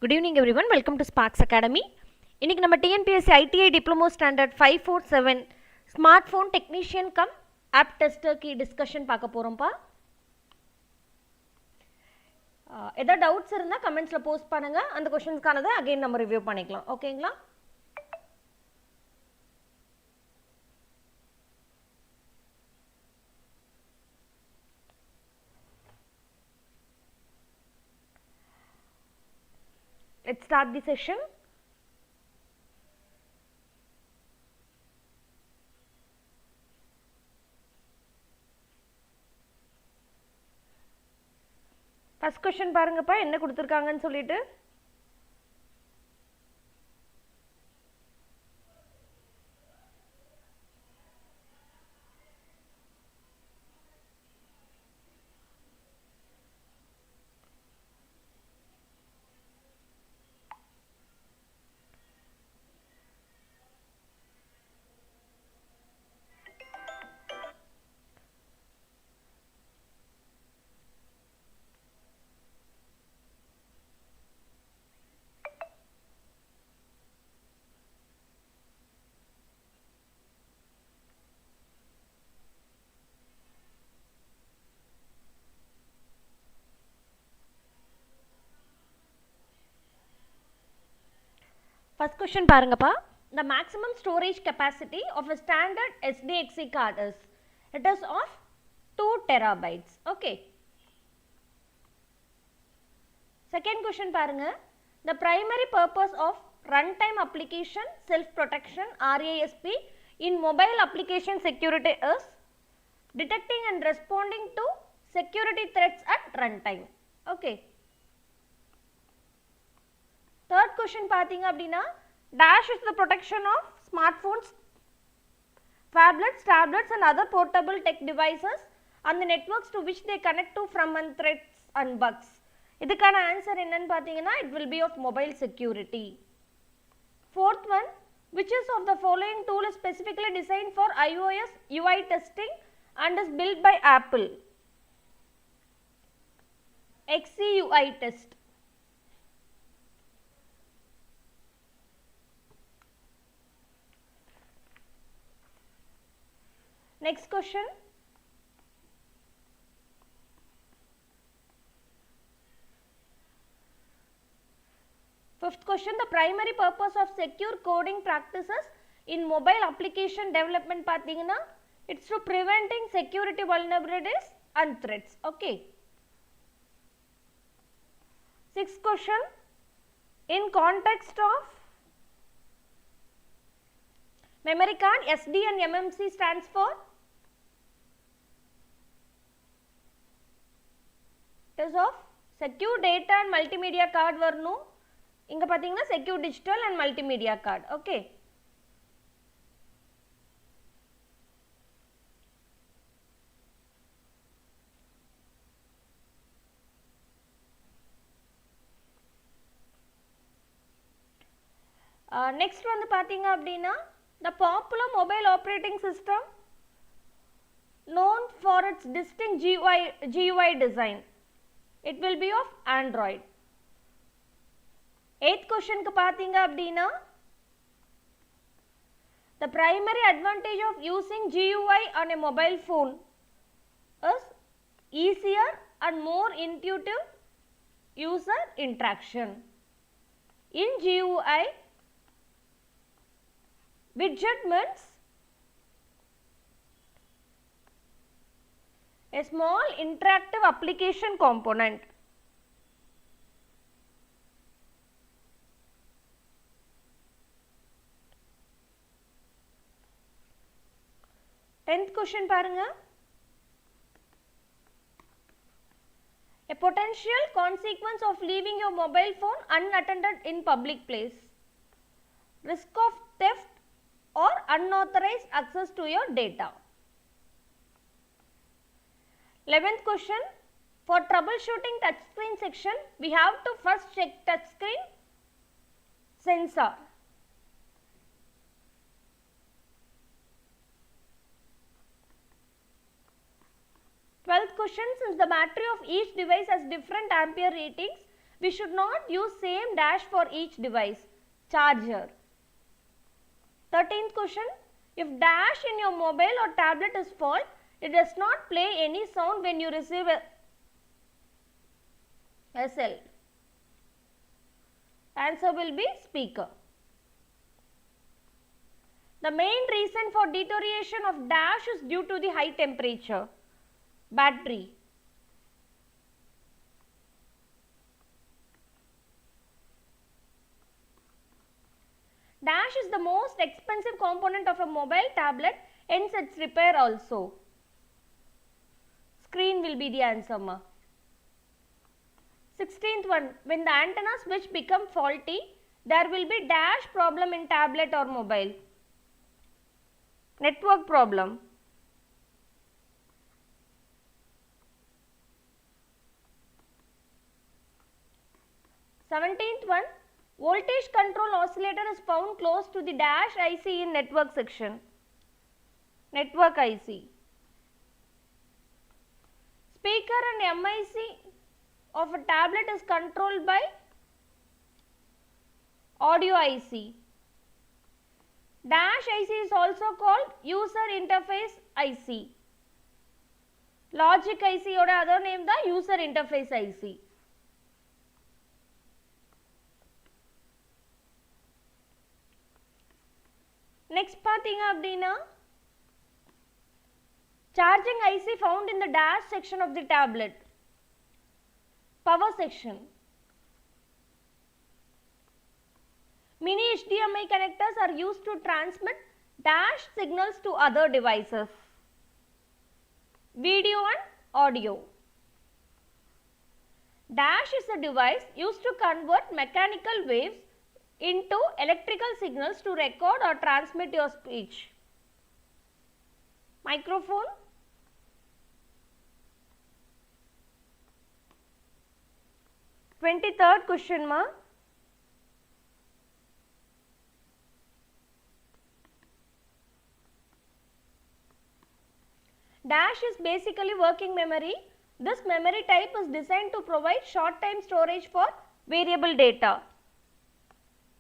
Good evening everyone, welcome to SPARKS Academy. இன்னைக்கு நம்ம TNPSC ITI DIPLAMO Standard 547 Smartphone Technician come App Tester की discussion பார்க்க போகிறோம்ப்பா. ஏதாவது doubts இருந்தால் கமெண்ட்ஸில் போஸ்ட் பண்ணுங்கள், அந்த கொஷின்ஸ்க்கானதை அகெயின் நம்ம ரிவ்யூ பண்ணிக்கலாம். ஓகேங்களா? Let's start the session. First question பாருங்கப்பா, என்ன கொடுத்துருக்காங்கன்னு சொல்லிட்டு. First question பாருங்கப்பா. The maximum storage capacity of a standard SDXC card is, it is of 2 terabytes. Okay. Second question பாருங்க. The primary purpose of runtime application self protection RASP in mobile application security is detecting and responding to security threats at runtime. Okay. Third question பார்த்தீங்க அப்படின்னா, dash is the protection of smartphones, phablets, tablets and other portable tech devices and the networks to which they connect to from and threats and bugs. இதுக்கான answer என்னன்னு பார்த்தீங்கன்னா, it will be of mobile security. Fourth one, which is of the following tool is specifically designed for iOS UI testing and is built by Apple? XCUI test. Next question. Fifth question, the primary purpose of secure coding practices in mobile application development பார்த்தீங்கன்னா, it's to preventing security vulnerabilities and threats. Okay. Sixth question, in context of memory card, SD and MMC stands for? It is of secure data and multimedia card வரணும். இங்க பார்த்தீங்கன்னா secure digital and multimedia card. Okay. Next வந்து பார்த்தீங்க அப்படின்னா, the popular mobile operating system known for its distinct GUI design, it will be of Android. Eighth question க்கு பார்த்தீங்க அப்படின்னா, the primary advantage of using GUI on a mobile phone is easier and more intuitive user interaction. In GUI, widget means a small interactive application component. Tenth question பாருங்க. A potential consequence of leaving your mobile phone unattended in public place. Risk of theft or unauthorized access to your data. 11th question, for troubleshooting touchscreen section, we have to first check touchscreen sensor. 12th question, since the battery of each device has different ampere ratings, We should not use same dash for each device. Charger. 13th question. If dash in your mobile or tablet is fault, it does not play any sound when you receive a cell. Answer will be speaker. The main reason for deterioration of dash is due to the high temperature. Battery. Dash is the most expensive component of a mobile tablet, hence its repair also. Screen will be the answer, ma. 16th one, when the antenna switch become faulty, there will be dash problem in tablet or mobile. Network problem. Seventeenth one, voltage control oscillator is found close to the dash IC in network section. Network IC. Speaker and MIC of a tablet is controlled by audio IC. Dash IC is also called user interface IC. Logic IC or other name the user interface IC. Next பார்த்தீங்க அப்படினா charging IC found in the dash section of the tablet. Power section. Mini HDMI connectors are used to transmit dash signals to other devices. Video and audio. Dash is a device used to convert mechanical waves into electrical signals to record or transmit your speech. Microphone. Twenty-third question ma. Dash is basically working memory. This memory type is designed to provide short time storage for variable data.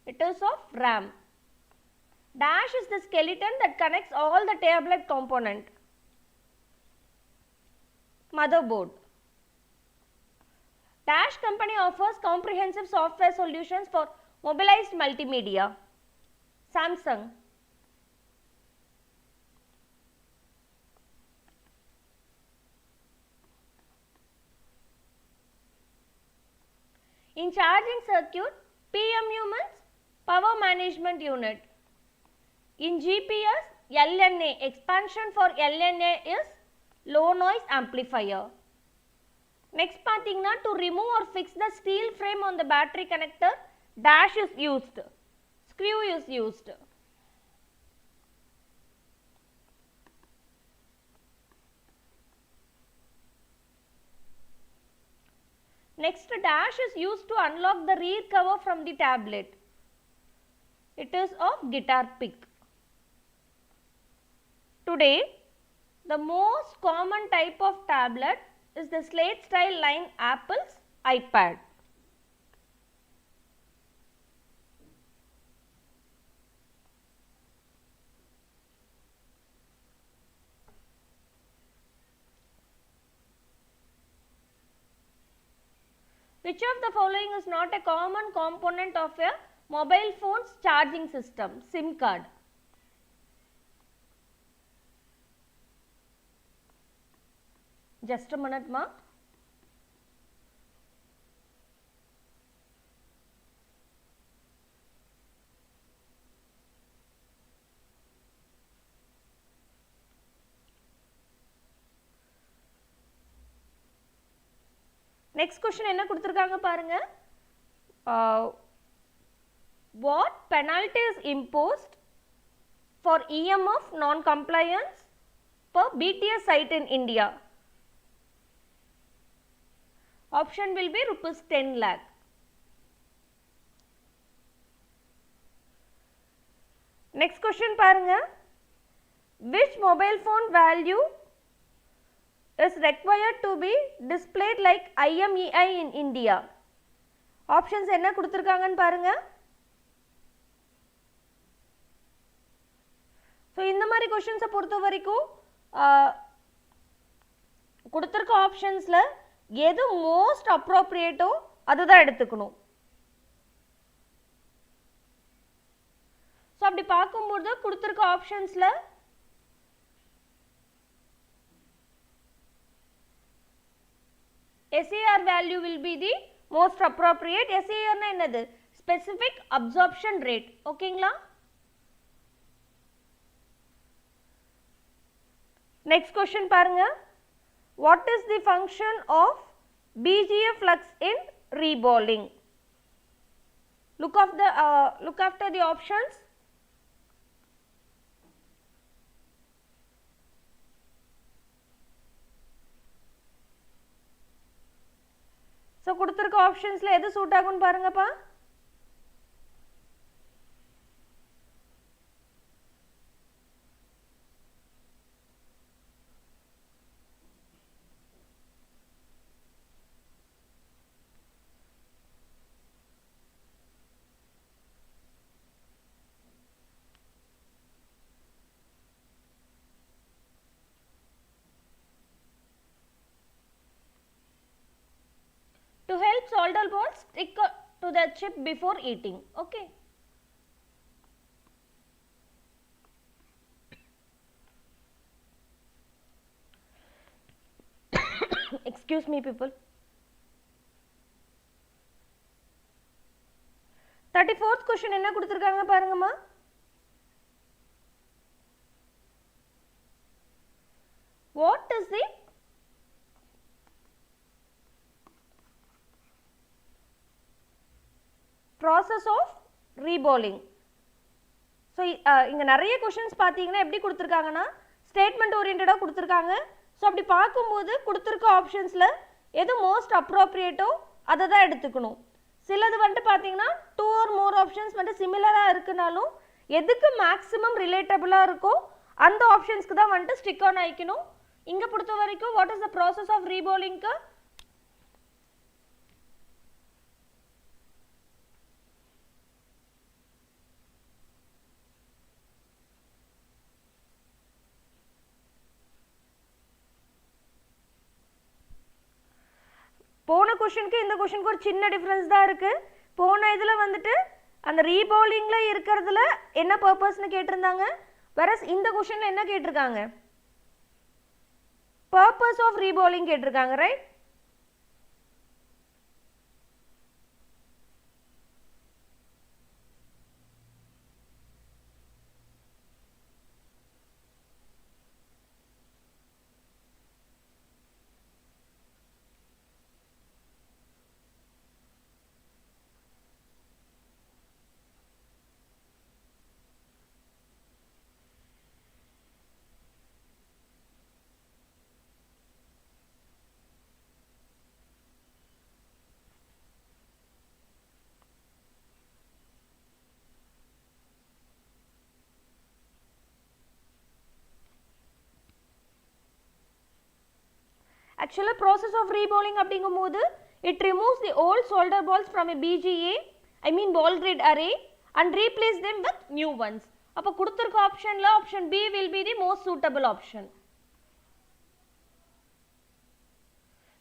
It is of RAM. Dash is the skeleton that connects all the tablet component. Motherboard. Dash company offers comprehensive software solutions for mobilized multimedia. Samsung. In charging circuit, PMU means power management unit. In GPS, LNA, expansion for LNA is low noise amplifier. Next பார்த்தீங்கன்னா to remove or fix the steel frame on the battery connector, dash is used. Screw is used. Next, dash is used to unlock the rear cover from the tablet. It is of guitar pick. Today, the most common type of tablet is the slate style line Apple's iPad. Which of the following is not a common component of a mobile phone's charging system? SIM card. Just a minute ma. Next question என்ன கொடுத்திருக்காங்க பாருங்க. What penalty is imposed for EMF non-compliance per BTS site in India? Option will be rupees 10 lakh. Next question பாருங்க. Which mobile phone value is required to be displayed like IMEI in India? Options என்ன கொடுத்துருக்காங்கன்னு பாருங்க. So இந்த மாதிரி கொஷின்ஸை பொறுத்த வரைக்கும் கொடுத்துருக்க ஆப்ஷன்ஸில் எது மோஸ்ட் அப்ரோப்ரியேட்டோ அதுதான் எடுத்துக்கணும். ஸோ அப்படி பார்க்கும்போது கொடுத்துருக்க ஆப்ஷன்ஸில் SAR value will be the most appropriate. SAR na என்னது? Specific absorption rate. ஓகேங்களா? Next question பாருங்க. What is the function of BGA flux in reballing? Look after the options. So கொடுத்துருக்க ஆப்ஷன்ஸில் எது சூட் ஆகும்னு பாருங்கப்பா. To help solder balls stick to the chip before eating. Okay. Excuse me people. 34th question என்ன கொடுத்திருக்காங்க பாருங்கம்மா. What is the process of reballing? So இங்கே நிறைய questions பார்த்தீங்கன்னா எப்படி கொடுத்துருக்காங்கன்னா ஸ்டேட்மெண்ட் ஓரியன்டாக கொடுத்துருக்காங்க. ஸோ அப்படி பார்க்கும்போது கொடுத்துருக்க ஆப்ஷன்ஸில் எது மோஸ்ட் அப்ரோப்ரியேட்டோ அதை தான் எடுத்துக்கணும். சிலது வந்துட்டு பார்த்தீங்கன்னா 2 or more ஆப்ஷன்ஸ் வந்துட்டு சிமிலராக இருக்குனாலும் எதுக்கு மேக்ஸிமம் ரிலேட்டபுளாக இருக்கோ அந்த ஆப்ஷன்ஸ்க்கு தான் வந்துட்டு ஸ்டிக் ஆன் ஆகிக்கணும். இங்கே பொறுத்த வரைக்கும் what is the process of ரீபாலிங்க்கு போன கொஷனுக்கு இந்த கொஷனுக்கு ஒரு சின்ன டிஃப்ரென்ஸ் தான் இருக்குது. போன இதில் வந்துட்டு அந்த ரீபாலிங்கில் இருக்கிறதுல என்ன பர்பஸ்ன்னு கேட்டிருந்தாங்க. வேறஸ் இந்த கொஷனில் என்ன கேட்டிருக்காங்க? பர்பஸ் ஆஃப் ரீபாலிங் கேட்டிருக்காங்க. Right? Actually process of reballing அப்படிங்கும்போது it removes the old solder balls from a BGA, I mean ball grid array and replace them with new ones. அப்போ கொடுத்திருக்க ஆப்ஷன்ல option B will be the most suitable option.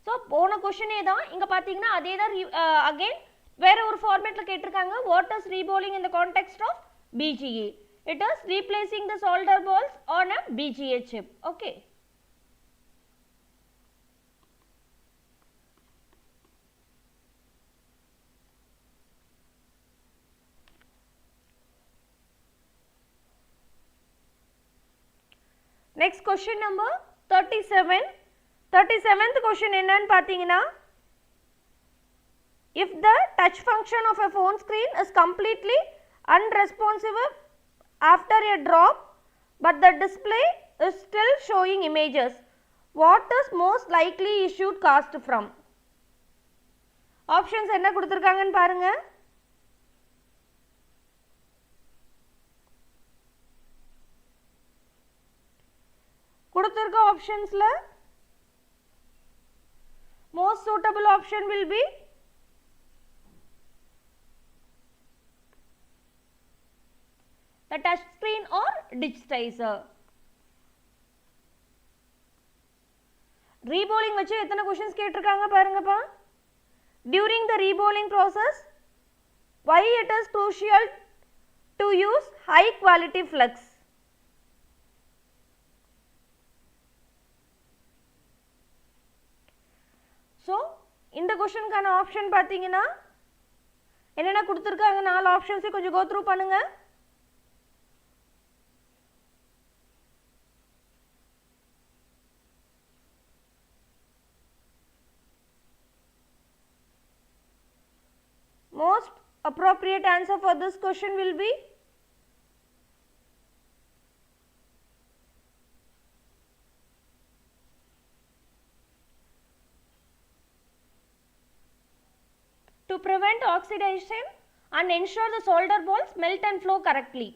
So போன கொஷனே தான் இங்கே பார்த்தீங்கன்னா அதே தான் அகெயின் வேற ஒரு ஃபார்மேட்டில் கேட்டிருக்காங்க. What is reballing in the context of BGA? It is replacing the solder balls on a BGA chip. Okay. Next question number 37. 37th question என்னன்னு பார்த்தீங்கன்னா, if the touch function of a phone screen is completely unresponsive after a drop but the display is still showing images, what is most likely issued caused from? Options என்ன கொடுத்திருக்காங்கன்னு பாருங்க. கொடுத்திருக்க ஆப்ஷன்ஸ்ல most suitable option will be the touch screen or digitizer. Reballing வச்சு எத்தனை questions கேட்டிருக்காங்க பாருங்கப்பா. During the reballing process, why it is crucial to use high quality flux? So, இந்த questionக்கான option பார்த்தீங்கன்னா என்னென்ன கொடுத்துருக்காங்க 4 options கொஞ்சம் go through பண்ணுங்க. Most appropriate answer for this question will be to prevent oxidation and ensure the solder balls melt and flow correctly.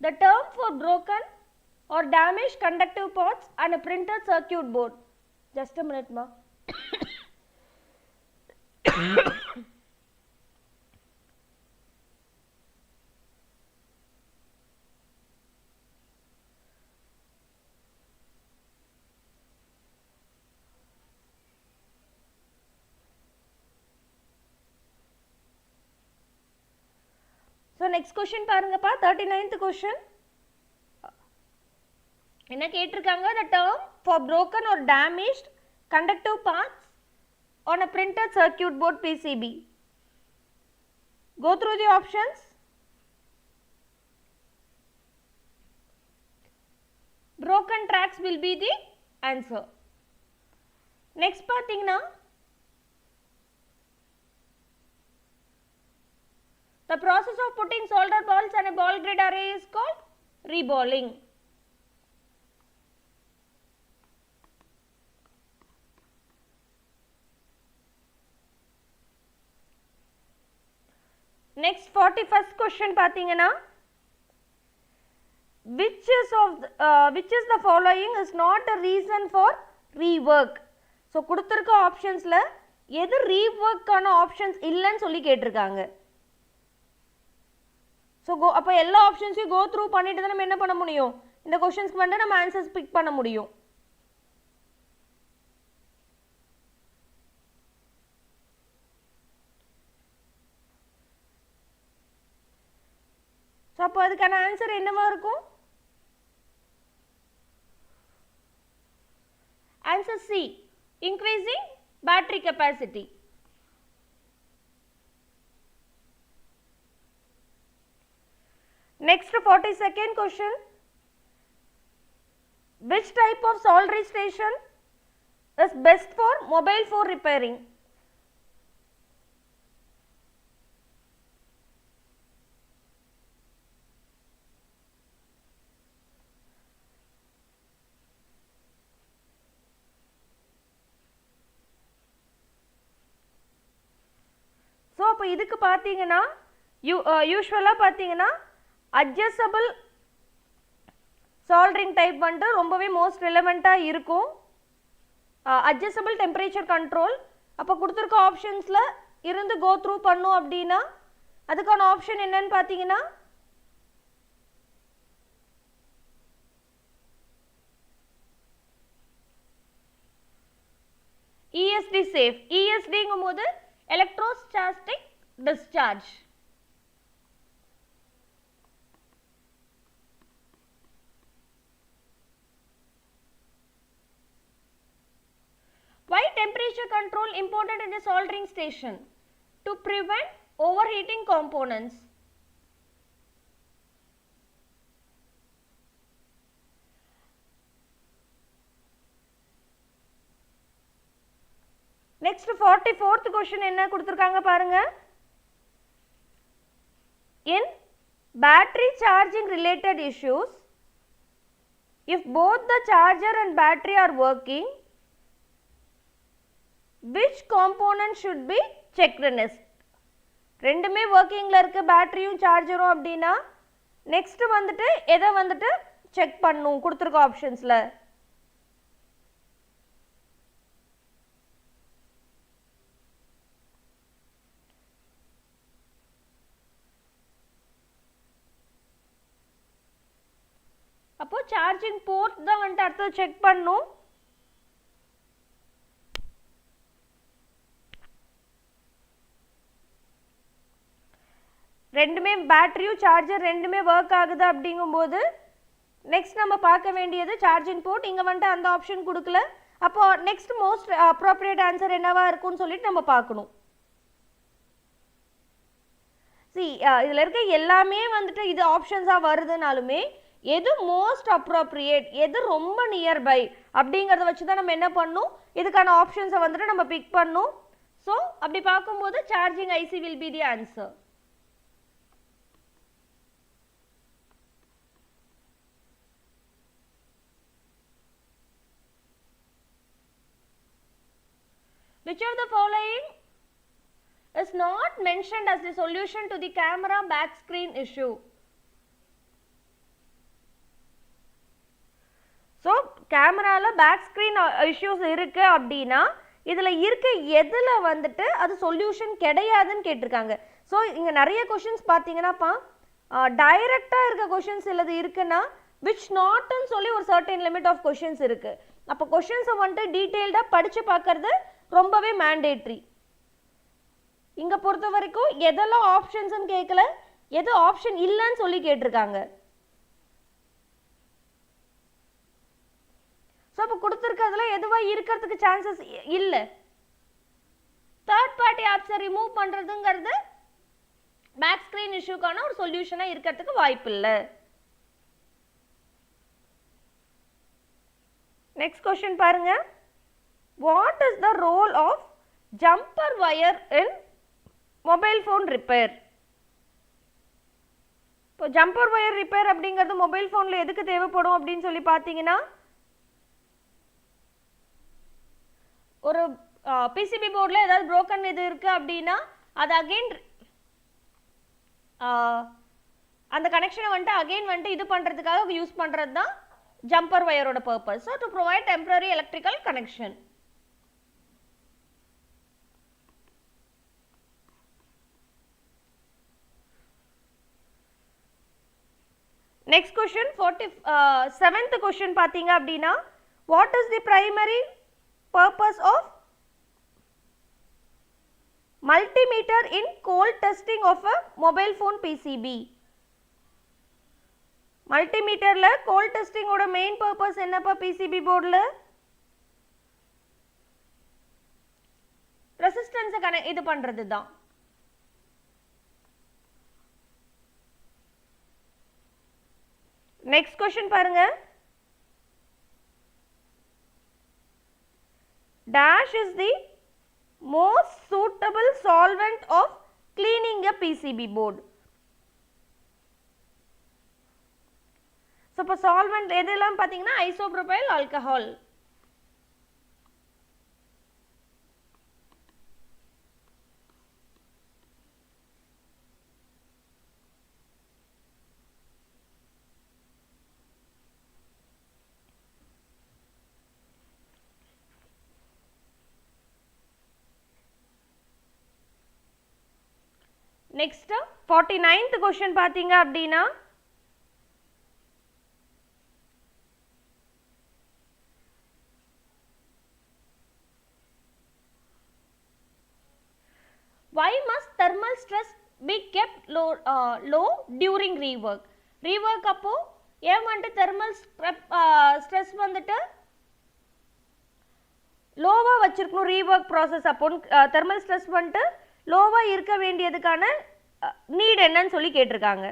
The term for broken or damaged conductive parts on a printed circuit board. Just a minute, ma. So next question பாருங்கப்பா 39th question. என்ன கேட்டிருக்காங்க the term for broken or damaged conductive parts on a printed circuit board PCB. Go through the options. Broken tracks will be the answer. Next பார்த்தீங்கன்னா the process of putting solder balls on a ball grid array is called reballing. Next 41st question பார்த்தீங்கன்னா which is the following is not a reason for rework. So கொடுத்திருக்க ஆப்ஷன்ஸ்ல எது rework ஆன options இல்லன்னு சொல்லி கேட்டிருக்காங்க. So அப்ப எல்லா ஆப்ஷன்ஸையும் go through பண்ணிட்டு தான் நம்ம என்ன பண்ண முடியும், இந்த क्वेश्चंसக்கு வந்து நம்ம ஆன்சர்ஸ் பிக் பண்ண முடியும். So அப்ப அதுக்கான ஆன்சர் என்னவா இருக்கும்? Answer C, increasing battery capacity. Next 42nd question. Which type of soldering station is best for mobile phone repairing? So அப்ப இதுக்கு பாத்தீங்கன்னா யூசுவலா பாத்தீங்கன்னா adjustable soldering type வந்து ரொம்பவே most relevant இருக்கும். adjustable temperature control அப்ப கொடுத்திருக்க ஆப்ஷன்ஸ்ல இருந்து go through பண்ணோம் அப்படினா அதுக்கான ஆப்ஷன் என்னன்னு பாத்தீங்கன்னா ESD safe. ESD ங்கும்போது electrostatic discharge. Why temperature control important in a soldering station? To prevent overheating components. Next 44th question என்ன கொடுத்திருக்காங்க பாருங்க. In battery charging related issues, if both the charger and battery are working, which component should be checked next? ரெண்டுமே workingல இருக்கு பேட்டரியும் சார்ஜரும் அப்படினா next வந்துட்டு எதை வந்துட்டு check பண்ணனும் கொடுத்திருக்க ஆப்ஷன்ஸ்ல? சார்ஜிங் போர்ட் தான் வந்துட்டு அடுத்து செக் பண்ணும். ரெண்டுமே பேட்டரியும் சார்ஜர் ரெண்டுமே ஒர்க் ஆகுது அப்படிங்கும்போது நெக்ஸ்ட் நம்ம பார்க்க வேண்டியது சார்ஜிங் போர்ட். இங்கே வந்துட்டு அந்த ஆப்ஷன் கொடுக்கல. அப்போ நெக்ஸ்ட் மோஸ்ட் அப்ரோப்ரியேட் ஆன்சர் என்னவா இருக்கும்னு சொல்லிட்டு நம்ம பார்க்கணும். இதில் இருக்க எல்லாமே வந்துட்டு இது ஆப்ஷன்ஸாக வருதுனாலுமே எது மோஸ்ட் அப்ரோப்ரியேட், எது ரொம்ப நியர்பை அப்படிங்கிறத வச்சு தான் நம்ம என்ன பண்ணணும், இதுக்கான ஆப்ஷன்ஸை வந்துட்டு நம்ம பிக் பண்ணணும். ஸோ அப்படி பார்க்கும்போது charging IC will be the answer. Which of the following is not mentioned as the solution to the camera back screen issue? So, camera back screen issues இருக்கு அப்படின்னா இதில் இருக்க எதில் வந்துட்டு அது சொல்யூஷன் கிடையாதுன்னு கேட்டிருக்காங்க. ஸோ இங்கே நிறைய கொஷின்ஸ் பார்த்தீங்கன்னாப்பா டைரக்டாக இருக்க கொஷின்ஸ் இல்லது இருக்குன்னா விச் நாட்னு சொல்லி ஒரு சர்டன் லிமிட் ஆஃப் கொஷின்ஸ் இருக்குது. அப்போ கொஷின்ஸை வந்துட்டு டீட்டெயில்டாக படித்து பார்க்கறது ரொம்பவே மேண்டேட்ரி. இங்கே பொறுத்த வரைக்கும் எதெல்லாம் ஆப்ஷன்ஸ்ன்னு கேட்கல, எது ஆப்ஷன் இல்லைன்னு சொல்லி கேட்டிருக்காங்க. ஸோ அப்போ கொடுத்துருக்கிறதுல எதுவாக இருக்கிறதுக்கு சான்சஸ் இல்லை. தேர்ட் பார்ட்டி ஆப்ஸை ரிமூவ் பண்ணுறதுங்கிறது பேக் ஸ்க்ரீன் இஷ்யூக்கான ஒரு சொல்யூஷனாக இருக்கிறதுக்கு வாய்ப்பு இல்லை. நெக்ஸ்ட் கொஸ்டின் பாருங்க. What is the role of jumper wire in mobile phone repair? இப்போ ஜம்பர் வயர் ரிப்பேர் அப்படிங்கிறது மொபைல் ஃபோனில் எதுக்கு தேவைப்படும் அப்படின்னு சொல்லி பார்த்தீங்கன்னா ஒரு பிசிபி போர்டில் ஏதாவது ப்ரோக்கன் இது இருக்குது அப்படின்னா அது அகெயின் அந்த கனெக்ஷனை வந்துட்டு அகெயின் வந்துட்டு இது பண்ணுறதுக்காக யூஸ் பண்ணுறது தான் ஜம்பர் வயரோட purpose. So to provide temporary electrical connection. Next question, 47th question பார்த்தீங்க அப்படின்னா what is the primary purpose of multimeter in cold testing of a mobile phone PCB? மல்டிமீட்டர்ல கோல்ட் டெஸ்டிங் ஓட மெயின் பர்பஸ் என்னப்பா PCB போர்டில் ரெசிஸ்டன்ஸை இது பண்ணுறது தான். நெக்ஸ்ட் கொஸ்டின் பாருங்க. Dash is the most suitable solvent of cleaning a PCB board. So, இப்போ solvent எதெல்லாம் பார்த்தீங்கன்னா isopropyl alcohol. Next 49th question பார்த்தீங்க அப்படின்னா why must thermal stress be kept low during rework? Rework அப்போ ஏன் வந்துட்டு thermal stress வந்துட்டு லோவா வச்சிருக்கணும் rework process அப்போ thermal stress வந்துட்டு லோவா இருக்க வேண்டியதுக்கான நீட் என்னன்னு சொல்லி கேட்டிருக்காங்க.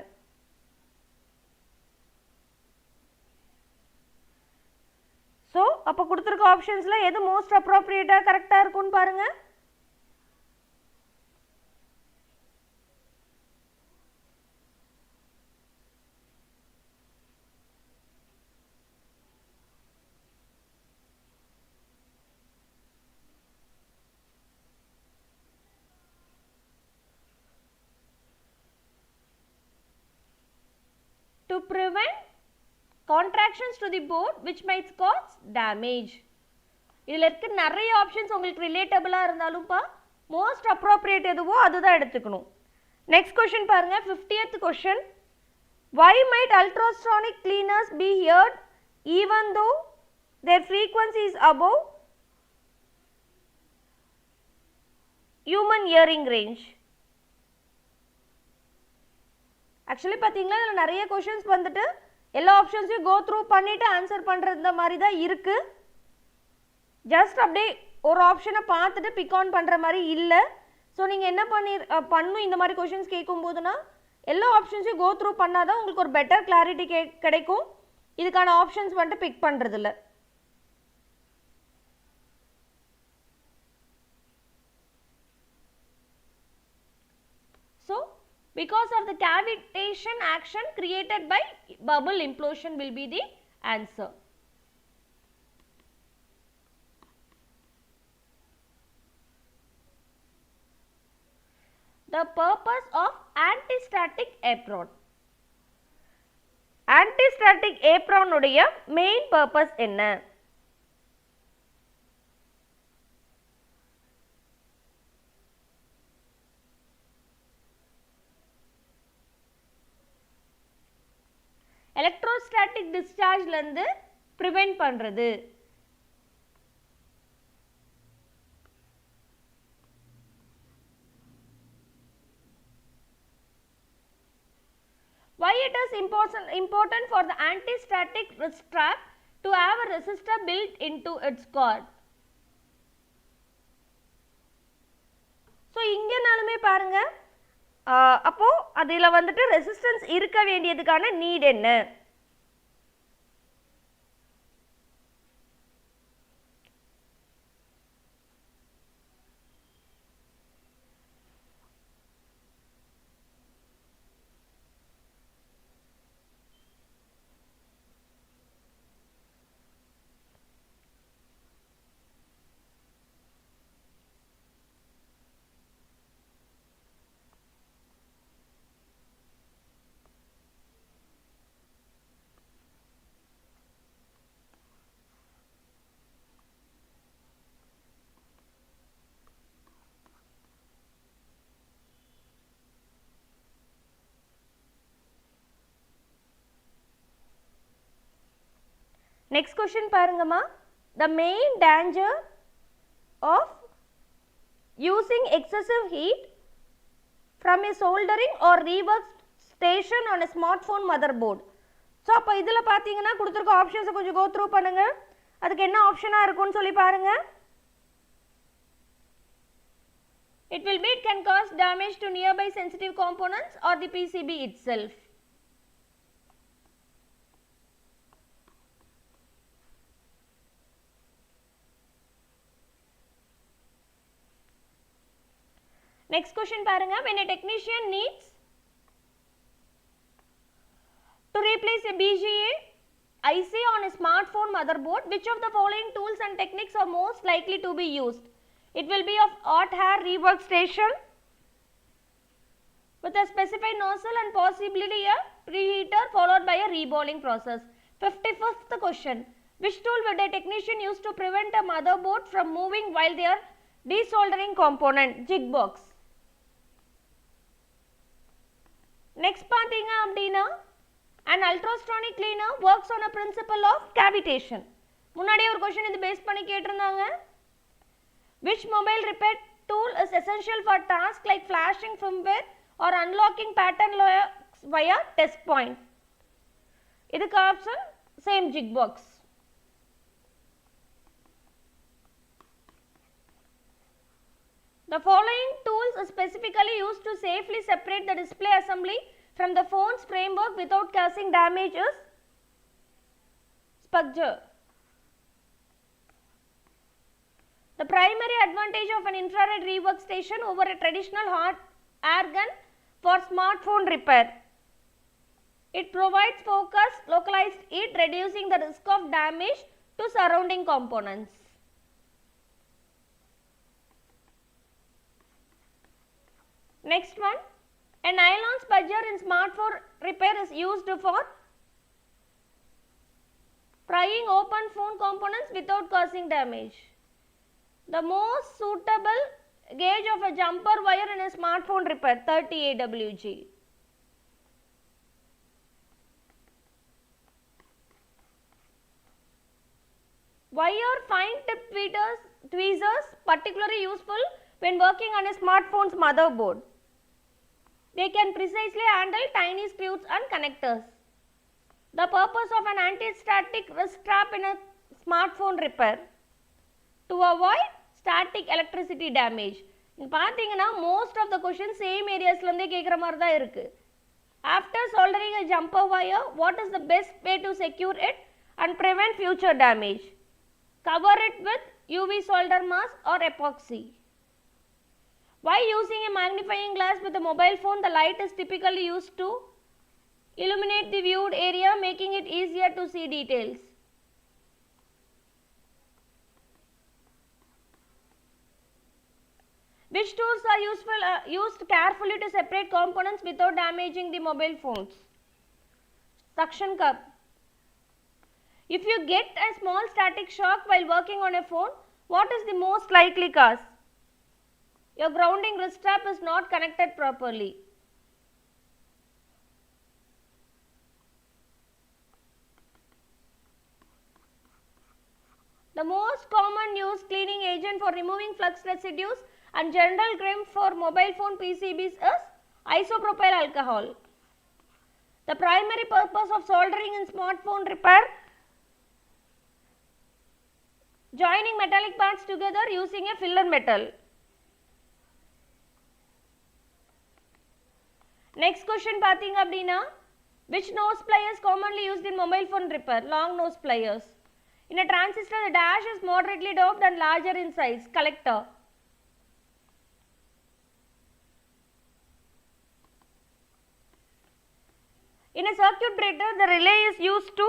ஸோ அப்போ கொடுத்துருக்க ஆப்ஷன்ஸ்ல எது மோஸ்ட் அப்ரோப்ரியேட்டா கரெக்டா இருக்கும்னு பாருங்க. To prevent contractions to the board which might cause damage. இதில் இருக்க நிறைய ஆப்ஷன்ஸ் உங்களுக்கு ரிலேட்டபிளாக இருந்தாலும்ப்பா மோஸ்ட் அப்ரோப்ரியேட் எதுவோ அதுதான் எடுத்துக்கணும். நெக்ஸ்ட் கொஸ்டின் பாருங்க. 50th question. Why might ultrasonic cleaners be heard even though their frequency is above human hearing range. Actually பாத்தீங்களா இதுல நிறைய क्वेश्चंस வந்துட்டு எல்லா ஆப்ஷன்ஸையும் go through பண்ணிட்டு ஆன்சர் பண்றது இந்த மாதிரி தான் இருக்கு. ஜஸ்ட் அப்படியே ஒரு ஆப்ஷனை பார்த்துட்டு பிக் ஆன் பண்ற மாதிரி இல்ல. ஸோ நீங்க என்ன பண்ணும் இந்த மாதிரி क्वेश्चंस கேட்கும் போதுனா எல்லா ஆப்ஷன்ஸையும் go through பண்ணாதான் உங்களுக்கு ஒரு பெட்டர் கிளாரிட்டி கிடைக்கும். இதுக்கான ஆப்ஷன்ஸ் வந்துட்டு பிக் பண்றது இல்ல. So because of the cavitation action created by bubble implosion will be the answer. The purpose of antistatic apron. Antistatic apron உடைய main purpose என்ன? electrostatic discharge லந்து prevent பண்றது. Why it is important for the anti-static strap to have a resistor built into its cord? So இங்கனாலுமே பாருங்க அப்போ அதில வந்துட்டு resistance இருக்க வேண்டியதுக்கான NEET என்ன? Next question பாருங்கம்மா. The main danger of using excessive heat from a soldering or rework station on a smartphone motherboard. So அப்ப இதுல பாத்தீங்கன்னா கொடுத்திருக்க ஆப்ஷன்ஸ் கொஞ்சம் go through பண்ணுங்க. அதுக்கு என்ன ஆப்ஷனா இருக்கும்னு சொல்லி பாருங்க. It will be, it can cause damage to nearby sensitive components or the PCB itself. Next question பாருங்க. When a technician needs to replace a BGA IC on a smartphone motherboard, which of the following tools and techniques are most likely to be used? It will be of hot air rework station with a specified nozzle and possibly a preheater followed by a reballing process. 55th question. Which tool would a technician use to prevent a motherboard from moving while they are desoldering component? Jig box. Next பாத்தீங்க அப்படினா an ultrasonic cleaner works on a principle of cavitation. முன்னாடியே ஒரு question இது base பண்ணி கேட்டிருந்தாங்க. Which mobile repair tool is essential for tasks like flashing firmware or unlocking pattern locks via test point? இதுக்கு option same jig box. The following tools are specifically used to safely separate the display assembly from the phone's framework without causing damages. SPARKS. The primary advantage of an infrared rework station over a traditional hot air gun for smartphone repair. It provides focused, localized heat, reducing the risk of damage to surrounding components. Next one, a nylon spudger in smartphone repair is used for prying open phone components without causing damage. The most suitable gauge of a jumper wire in a smartphone repair, 30 AWG. Why are fine tip tweezers particularly useful when working on a smartphone's motherboard? They can precisely handle tiny screws and connectors. The purpose of an anti-static wrist strap in a smartphone repair? To avoid static electricity damage. பார்த்தீங்கன்னா most of the questions same areasலேருந்தே கேட்குற மாதிரி தான் இருக்குது. After soldering a jumper wire, what is the best way to secure it and prevent future damage? Cover it with UV solder mask or epoxy. Why using a magnifying glass with a mobile phone? The light is typically used to illuminate the viewed area, making it easier to see details. Which tools are used carefully to separate components without damaging the mobile phones? Suction cup. If you get a small static shock while working on a phone, what is the most likely cause? Your grounding wrist strap is not connected properly. The most common used cleaning agent for removing flux residues and general grime for mobile phone PCBs is isopropyl alcohol. The primary purpose of soldering in smartphone repair: joining metallic parts together using a filler metal. Next question பார்த்தீங்க அப்படின்னா, which nose pliers commonly used in mobile phone repair? Long nose pliers. In a transistor, the dash is moderately doped and larger in size. Collector. In a circuit breaker, the relay is used to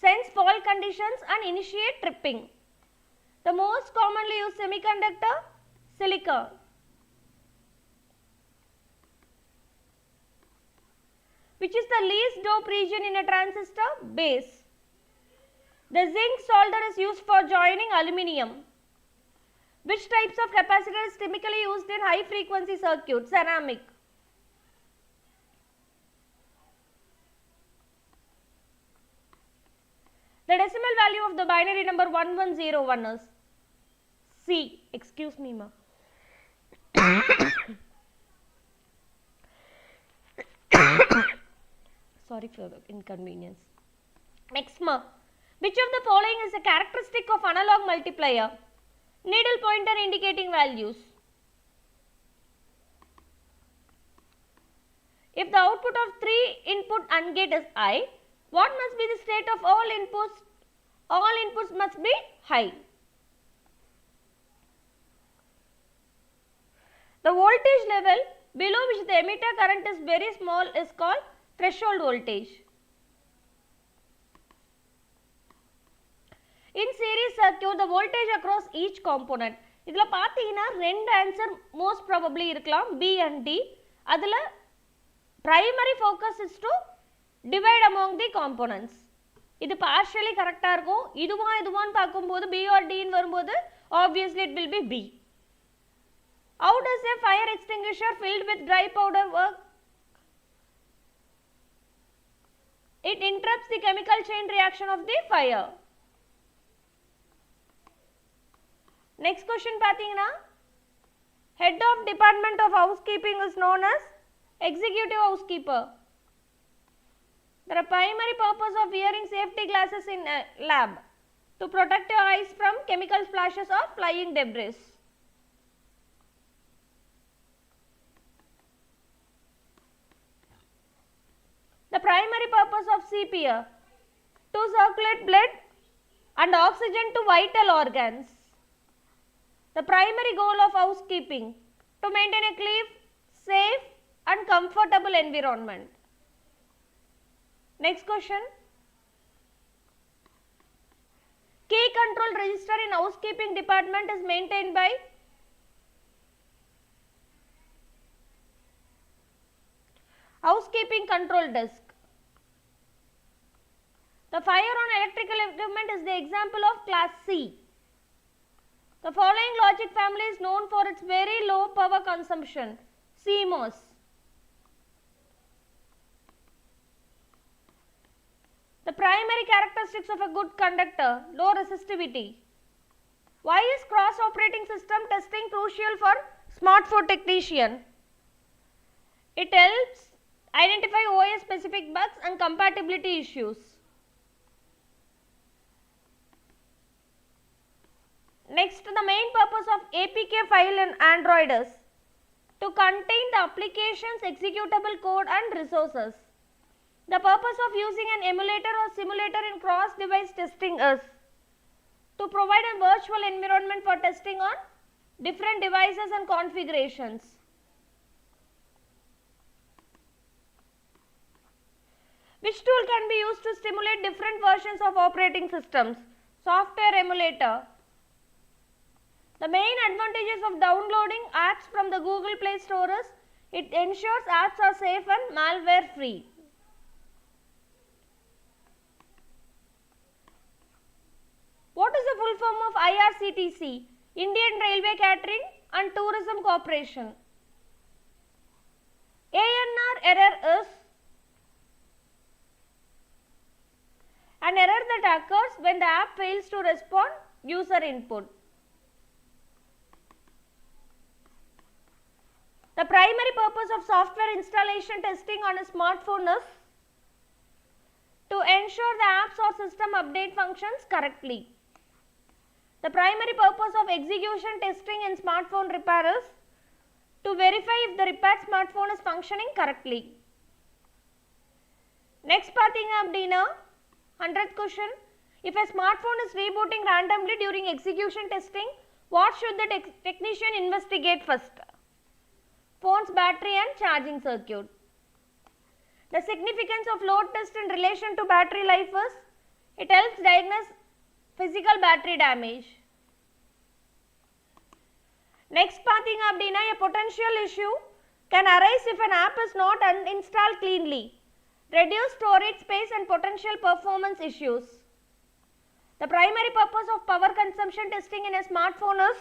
sense fault conditions and initiate tripping. The most commonly used semiconductor: silicon. Which is the least dope region in a transistor? Base. The zinc solder is used for joining aluminium. Which types of capacitor is typically used in high frequency circuits? Ceramic. The decimal value of the binary number 1101 is C. Excuse me, ma. Sorry for the inconvenience. Next, ma. Which of the following is a characteristic of analog multiplier? Needle pointer indicating values. If the output of 3 input AND gate is I, what must be the state of all inputs? All inputs must be high. The voltage level below which the emitter current is very small is called threshold voltage. In series circuit, the voltage across each component. இதில பார்த்தீங்கன்னா ரெண்டு answer most probably இருக்கலாம் B and D. அதில primary focus is to divide among the components. இது partially கரெக்டாக இருக்கும். இதுவான்னு பார்க்கும்போது B or D ன்னு வரும்போது obviously it will be B. How does a fire extinguisher filled with dry powder work? It interrupts the chemical chain reaction of the fire. Next question பார்த்தீங்கன்னா, head of department of housekeeping is known as executive housekeeper. The primary purpose of wearing safety glasses in a lab: to protect your eyes from chemical splashes or flying debris. The primary purpose of CPR: to circulate blood and oxygen to vital organs. The primary goal of housekeeping: to maintain a clean, safe and comfortable environment. Next question. Key control register in housekeeping department is maintained by housekeeping control desk. The fire on electrical equipment is the example of class C. The following logic family is known for its very low power consumption: CMOS. The primary characteristics of a good conductor: low resistivity. Why is cross operating system testing crucial for smartphone technician? It helps identify OS specific bugs and compatibility issues. Next, the main purpose of APK file in Android is to contain the application's executable code and resources. The purpose of using an emulator or simulator in cross-device testing is to provide a virtual environment for testing on different devices and configurations. Which tool can be used to simulate different versions of operating systems? Software emulator. The main advantages of downloading apps from the Google Play Store is it ensures apps are safe and malware free. What is the full form of IRCTC? Indian Railway Catering and Tourism Corporation. ANR error is an error that occurs when the app fails to respond user input. The primary purpose of software installation testing on a smartphone is to ensure the apps or system update functions correctly. The primary purpose of execution testing in smartphone repair is to verify if the repaired smartphone is functioning correctly. Next பார்த்தீங்க அப்படினா 100th question. If a smartphone is rebooting randomly during execution testing, what should the technician investigate first? Phone's battery and charging circuit. The significance of load test in relation to battery life is it helps diagnose physical battery damage. Next பார்த்தீங்க அப்படினா a potential issue can arise if an app is not uninstalled cleanly. Reduce storage space and potential performance issues. The primary purpose of power consumption testing in a smartphone is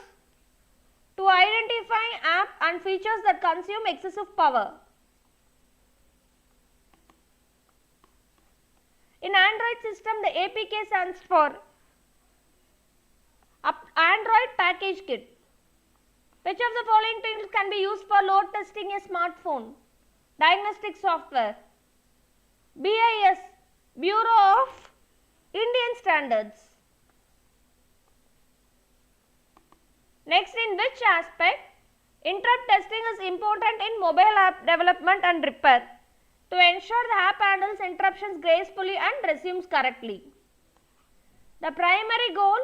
to identify apps and features that consume excessive power. In Android system, the APK stands for Android Package Kit. Which of the following tools can be used for load testing a smartphone? Diagnostic software. BIS, Bureau of Indian Standards. Next, in which aspect interrupt testing is important in mobile app development and repair? To ensure the app handles interruptions gracefully and resumes correctly. The primary goal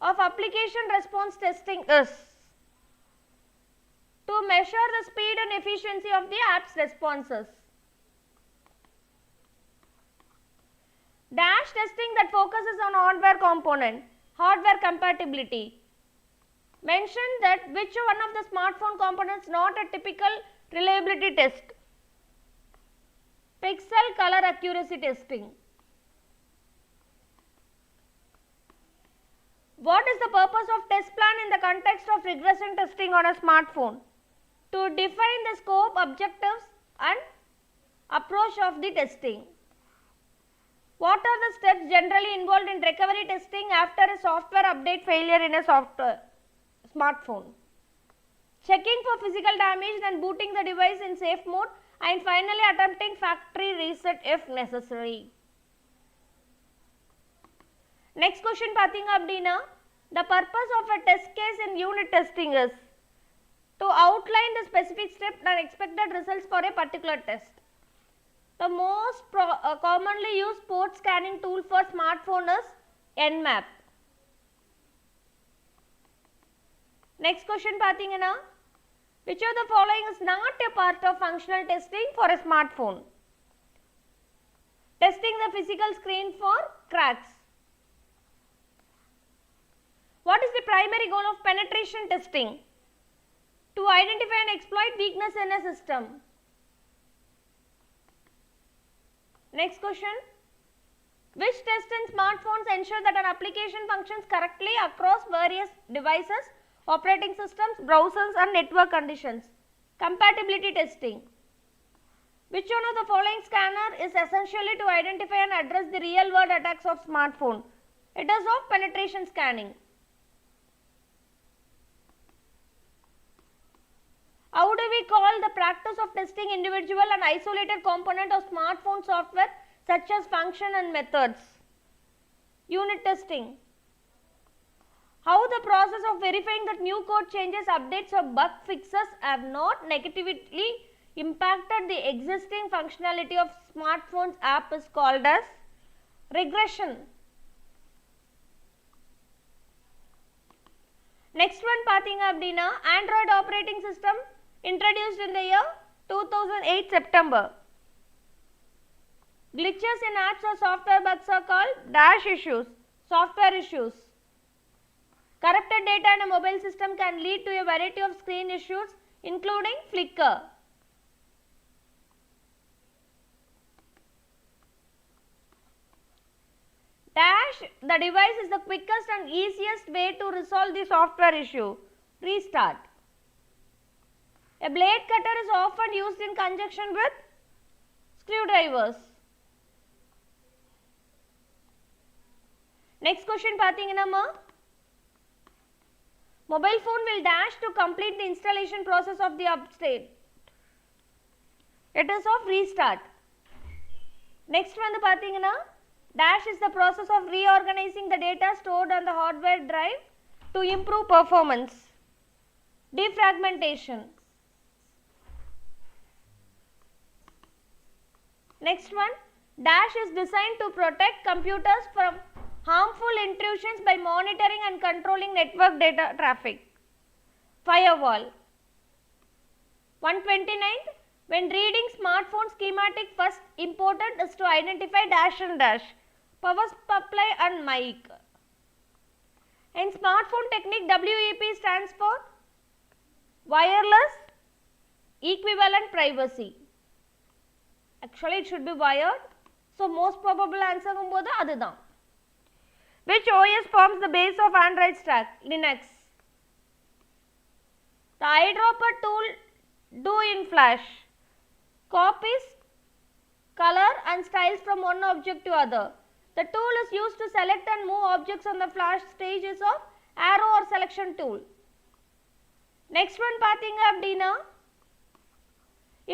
of application response testing is to measure the speed and efficiency of the app's responses. Dash testing that focuses on hardware component, hardware compatibility. Mention that which one of the smartphone components not a typical reliability test. Pixel color accuracy testing. What is the purpose of test plan in the context of regression testing on a smartphone? To define the scope, objectives and approach of the testing. What are the steps generally involved in recovery testing after a software update failure in a smartphone? Checking for physical damage, then booting the device in safe mode and finally attempting factory reset if necessary. Next question பார்த்தீங்க அப்படினா the purpose of a test case in unit testing is to outline the specific steps and expected results for a particular test. The most commonly used port scanning tool for smartphone is Nmap. Next question பார்த்தீங்கன்னா which of the following is not a part of functional testing for a smartphone? Testing the physical screen for cracks. What is the primary goal of penetration testing? To identify and exploit weakness in a system. Next question. Which test in smartphones ensure that an application functions correctly across various devices, operating systems, browsers and network conditions? Compatibility testing. Which one of the following scanner is essentially to identify and address the real world attacks of smartphone? It is of penetration scanning. How do we call the practice of testing individual and isolated component of smartphone software such as function and methods? Unit testing. How the process of verifying that new code changes, updates or bug fixes have not negatively impacted the existing functionality of smartphone's app is called as regression. Next one பார்த்தீங்க அப்படினா Android operating system introduced in the year 2008 September. Glitches in apps or software bugs are called dash issues, software issues. Corrupted data in a mobile system can lead to a variety of screen issues including flicker. Dash, the device is the quickest and easiest way to resolve the software issue. Restart. A blade cutter is often used in conjunction with screwdrivers. Next question பார்த்தீங்கன்னா mobile phone will dash to complete the installation process of the update. It is of restart. Next வந்து பார்த்தீங்கன்னா dash is the process of reorganizing the data stored on the hardware drive to improve performance. Defragmentation. Next one, dash is designed to protect computers from harmful intrusions by monitoring and controlling network data traffic. Firewall. 129th, when reading smartphone schematic, first important is to identify dash and dash, power supply and mic. In smartphone technique, WEP stands for wireless equivalent privacy. Actually it should be wired, so most probable answer கும்போது அதுதான். Which OS forms the base of Android stack? Linux. The eyedropper tool do in Flash copies color and styles from one object to other. The tool is used to select and move objects on the Flash stages of arrow or selection tool. Next one பார்த்தீங்க அப்படினா,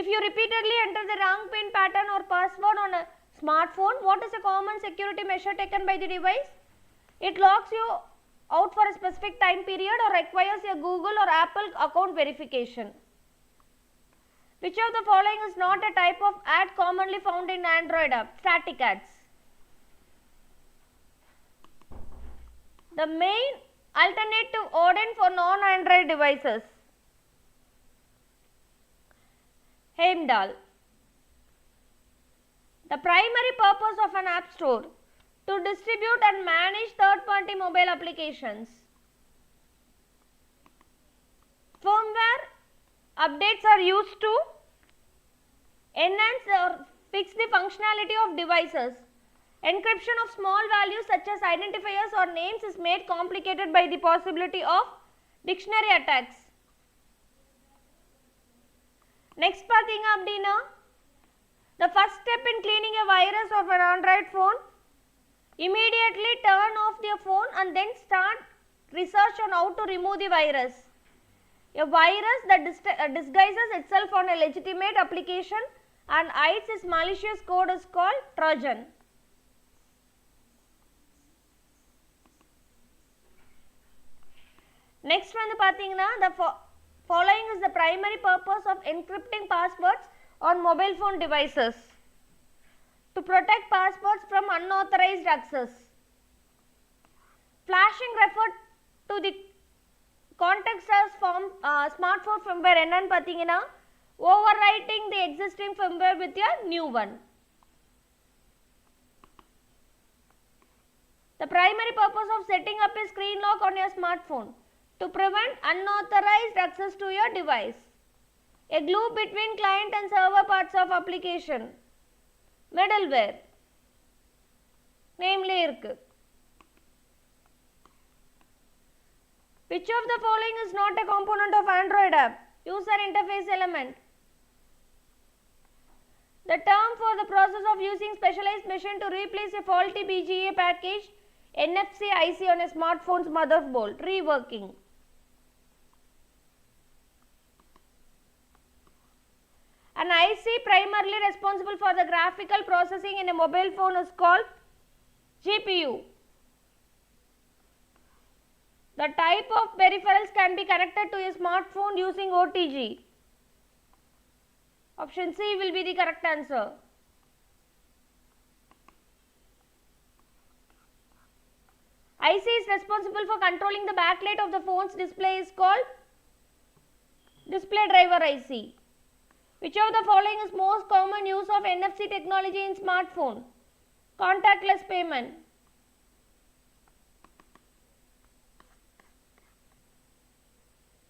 if you repeatedly enter the wrong PIN pattern or password on a smartphone, what is a common security measure taken by the device? It locks you out for a specific time period or requires a Google or Apple account verification. Which of the following is not a type of ad commonly found in Android app? Static ads. The main alternative Odin for non-Android devices. Heimdall. The primary purpose of an app store to distribute and manage third-party mobile applications. Firmware updates are used to enhance or fix the functionality of devices. Encryption of small values such as identifiers or names is made complicated by the possibility of dictionary attacks. Next பார்த்தீங்க அப்படினா, the first step in cleaning a virus of an Android phone, immediately turn off the phone and then start research on how to remove the virus. A virus that disguises itself on a legitimate application and hides its malicious code is called Trojan. Next வந்து பார்த்தீங்கன்னா, the following is the primary purpose of encrypting passwords on mobile phone devices. To protect passwords from unauthorized access. Flashing referred to the context as smartphone firmware என்னன்னு பார்த்தீங்கன்னா, overwriting the existing firmware with a new one. The primary purpose of setting up a screen lock on your smartphone, to prevent unauthorized access to your device. A glue between client and server parts of application. Middleware. Namely irukku. Which of the following is not a component of Android app? User interface element. The term for the process of using specialized machine to replace a faulty BGA package NFC IC on a smartphone's motherboard, reworking. An IC primarily responsible for the graphical processing in a mobile phone is called GPU. The type of peripherals can be connected to a smartphone using OTG. Option C will be the correct answer. IC is responsible for controlling the backlight of the phone's display is called display driver IC. Which of the following is most common use of NFC technology in smartphone? Contactless payment.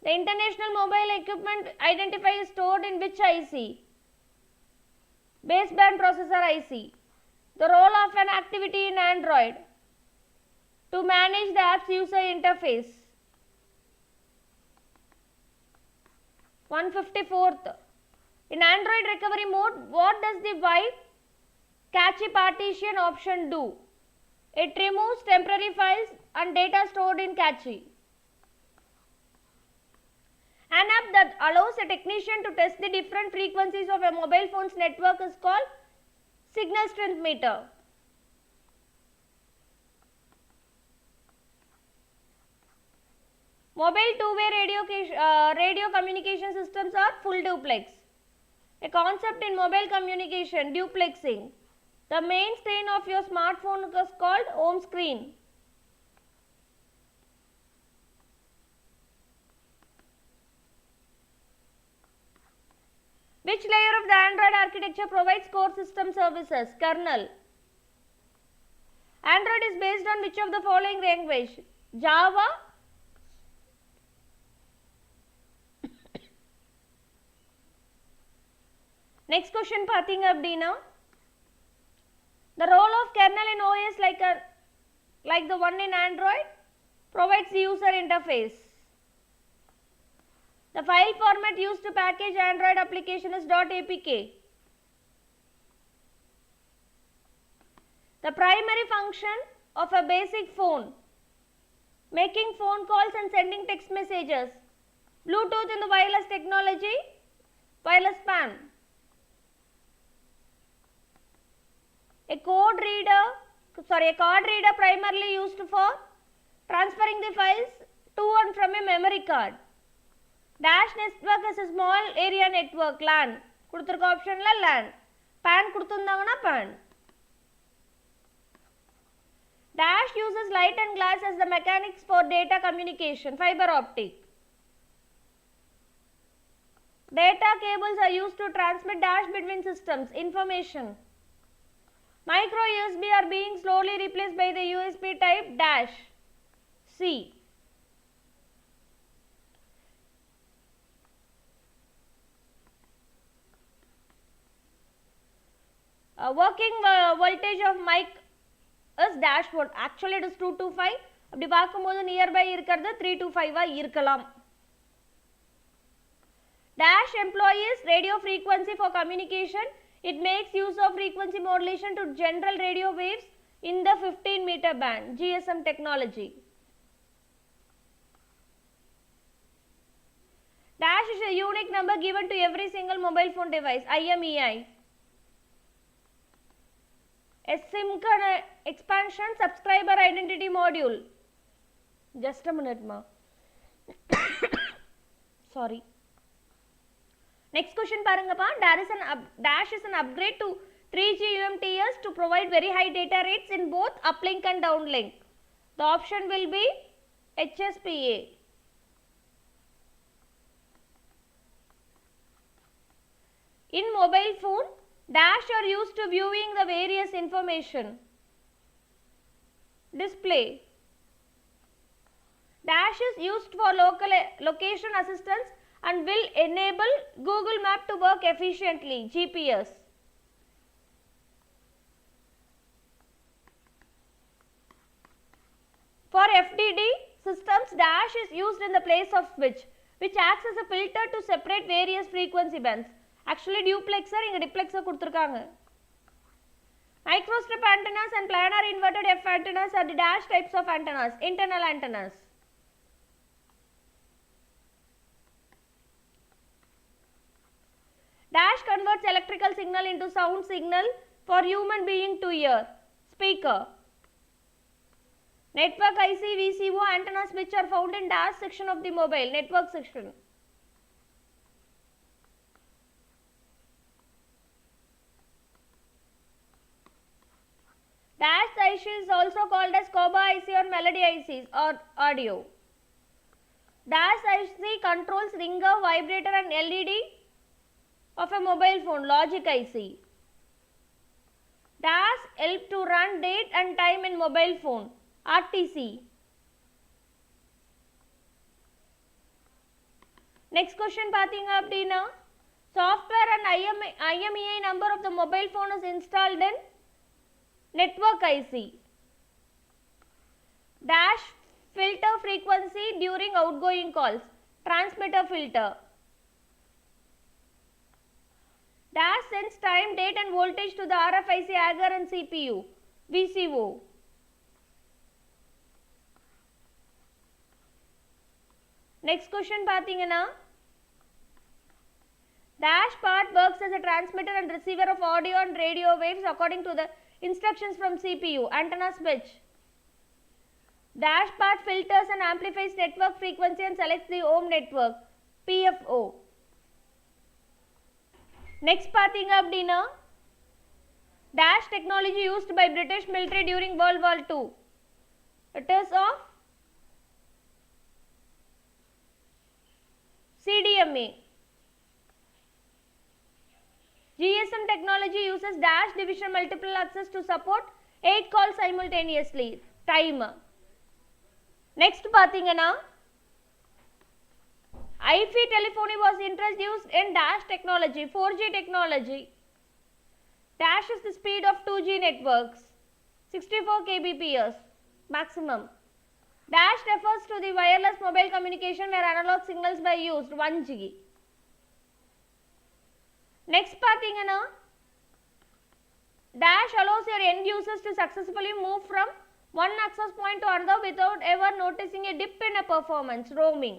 The International Mobile Equipment Identifier is stored in which IC? Baseband processor IC. The role of an activity in Android? To manage the app's user interface. 154th. In Android recovery mode, what does the wipe cache partition option do? It removes temporary files and data stored in cache. An app that allows a technician to test the different frequencies of a mobile phone's network is called signal strength meter. Mobile two-way radio communication systems are full duplex. A concept in mobile communication, duplexing. The main screen of your smartphone is called home screen. Which layer of the Android architecture provides core system services? Kernel. Android is based on which of the following language? Java. Next question பார்த்தீங்க அப்படினா, the role of kernel in OS like the one in Android provides the user interface. The file format used to package Android application is .apk. The primary function of a basic phone, making phone calls and sending text messages. Bluetooth in the wireless technology, wireless PAN. A card reader primarily used for transferring the files to and from a memory card. Dash network is a small area network, LAN. கொடுத்திருக்க ஆப்ஷன்ல LAN. PAN கொடுத்திருந்தாங்கன்னா PAN. Dash uses light and glass as the mechanics for data communication, fiber optic. Data cables are used to transmit dash between systems, information. Micro USB are being slowly replaced by the USB type dash C. Working voltage of mic is dash volt. Actually it is 225. அப்படி பார்க்கும்போது nearby இருக்கிறது 325 இருக்கலாம். Dash employs radio frequency for communication. It makes use of frequency modulation to general radio waves in the 15-meter band, GSM technology. Dash is a unique number given to every single mobile phone device, IMEI. A SIM card expansion subscriber identity module. Just a minute, ma. Sorry. Next question parangappa. Dash is an upgrade to 3G UMTS to provide very high data rates in both uplink and downlink. The option will be HSPA. In mobile phone, dash are used to viewing the various information. Display. Dash is used for location assistance and will enable Google Map to work efficiently, GPS. For FDD systems, dash is used in the place of switch, which acts as a filter to separate various frequency bands. Actually duplexer இங்க diplexer கொடுத்திருக்காங்க. Microstrip antennas and planar inverted F antennas are the dash types of antennas, internal antennas. Dash converts electrical signal into sound signal for human being to hear. Speaker. Network IC, VCO antennas which are found in dash section of the mobile, network section. Dash IC is also called as COBA IC or Melody ICs or audio. Dash IC controls ringer, vibrator and LED of a mobile phone, logic IC. Dash help to run date and time in mobile phone, RTC. Next question பார்த்தீங்க அப்படினா software and IMEI number of the mobile phone is installed in network IC. Dash filter frequency during outgoing calls, transmitter filter. Dash sends time, date and voltage to the RFIC agar and CPU, VCO. Next question பார்த்தீங்கன்னா dash part works as a transmitter and receiver of audio and radio waves according to the instructions from CPU, antenna switch. Dash part filters and amplifies network frequency and selects the home network, PFO. Next பார்த்தீங்க அப்படினா dash technology used by British military during World War II. It is of CDMA. GSM technology uses dash division multiple access to support 8 calls simultaneously. Time. Next பார்த்தீங்கன்னா IP telephony was introduced in dash technology, 4G technology. Dash is the speed of 2G networks, 64 kbps maximum. Dash refers to the wireless mobile communication where analog signals were used, 1G. Next பார்த்தீங்கன்னா dash allows your end users to successfully move from one access point to another without ever noticing a dip in a performance, roaming.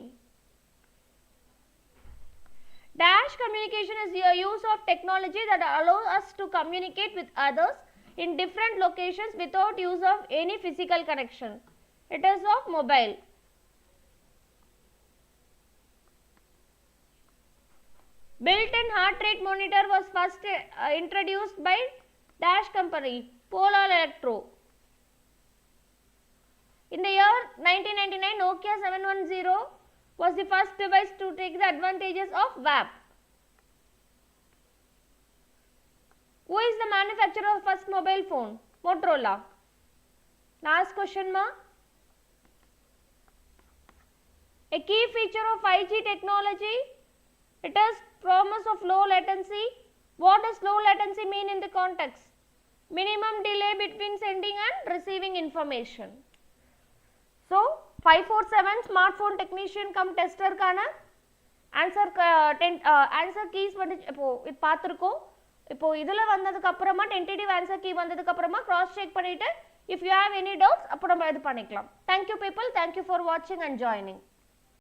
Dash communication is the use of technology that allows us to communicate with others in different locations without use of any physical connection. It is of mobile. Built-in heart rate monitor was first introduced by dash company, Polar Electro. In the year 1999, Nokia 710 was the first device to take the advantages of WAP. Who is the manufacturer of first mobile phone? Motorola. Last question ma. A key feature of 5G technology, it is promise of low latency. What does low latency mean in the context? Minimum delay between sending and receiving information. So 547 smartphone technician come tester கான answer keys வந்து இப்போ பார்த்திருக்கோம். இப்போ இதுல வந்ததுக்கு அப்புறமா tentative answer key வந்ததுக்கு அப்புறமா cross check பண்ணிட்டு if you have any doubts அப்போ நம்ம இது பண்ணிக்கலாம். Thank you people, thank you for watching and joining.